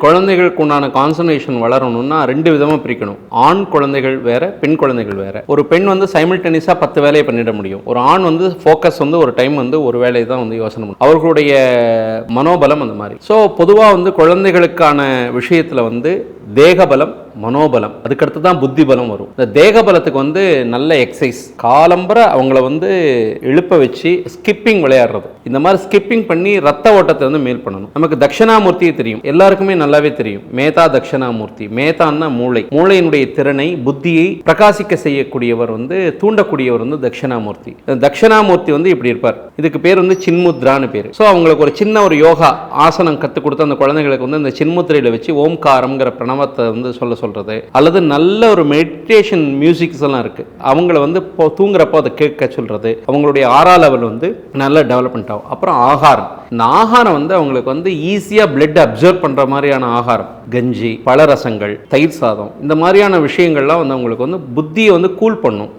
குழந்தைகளுக்கு உண்டான கான்சன்ட்ரேஷன் வளரணும்னா 2 விதமாக பிரிக்கணும். ஆண் குழந்தைகள் வேற, பெண் குழந்தைகள் வேற. ஒரு பெண் வந்து சைமல்டேனியஸாக 10 வேலையை பண்ணிட முடியும். ஒரு ஆண் வந்து ஃபோக்கஸ் வந்து ஒரு டைம் வந்து ஒரு வேலையை தான் வந்து யோசனை பண்ணும். அவர்களுடைய மனோபலம் அந்த மாதிரி. ஸோ பொதுவாக வந்து குழந்தைகளுக்கான விஷயத்தில் வந்து தேகபலம், மனோபலம், அதுக்கடுத்து தான் புத்தி பலம் வரும். இந்த தேகபலத்துக்கு வந்து நல்ல எக்ஸசைஸ், காலம்பரை அவங்கள வந்து எழுப்ப வச்சு ஸ்கிப்பிங் விளையாடுறது, இந்த மாதிரி ஸ்கிப்பிங் பண்ணி ரத்த ஓட்டத்தை வந்து மேல் பண்ணணும். நமக்கு தட்சிணாமூர்த்தியை தெரியும், எல்லாருக்குமே நல்லாவே தெரியும். மேதா தட்சிணாமூர்த்தி. மேதான்னா மூளை, மூளையினுடைய திறனை, புத்தியை பிரகாசிக்க செய்யக்கூடியவர் வந்து, தூண்டக்கூடியவர் வந்து தட்சிணாமூர்த்தி. தட்சிணாமூர்த்தி வந்து இப்படி இருப்பார். இதுக்கு பேர் வந்து சின்முத்ரான்னு பேர். ஸோ அவங்களுக்கு ஒரு சின்ன ஒரு யோகா ஆசனம் கற்றுக் கொடுத்து அந்த குழந்தைங்களுக்கு வந்து இந்த சின்முத்திரையில் வச்சு ஓம்காரம்ங்கிற பிரணவத்தை வந்து சொல்றது, அல்லது நல்ல ஒரு மெடிடேஷன் மியூசிக்ஸ் எல்லாம் இருக்கு, அவங்கள வந்து தூங்குறப்போ அதை கேட்க சொல்றது, அவங்களுடைய ஆறா லெவல் வந்து நல்ல டெவலப்மெண்ட் ஆகும். அப்புறம் ஆகாரம். இந்த ஆகாரம் வந்து அவங்களுக்கு வந்து ஈஸியா பிளட் அப்சர்வ் பண்ற மாதிரியான ஆகாரம், கஞ்சி, பழரசங்கள், தயிர் சாதம், இந்த மாதிரியான விஷயங்கள்லாம் வந்து அவங்களுக்கு வந்து புத்தியை வந்து கூல் பண்ணும்.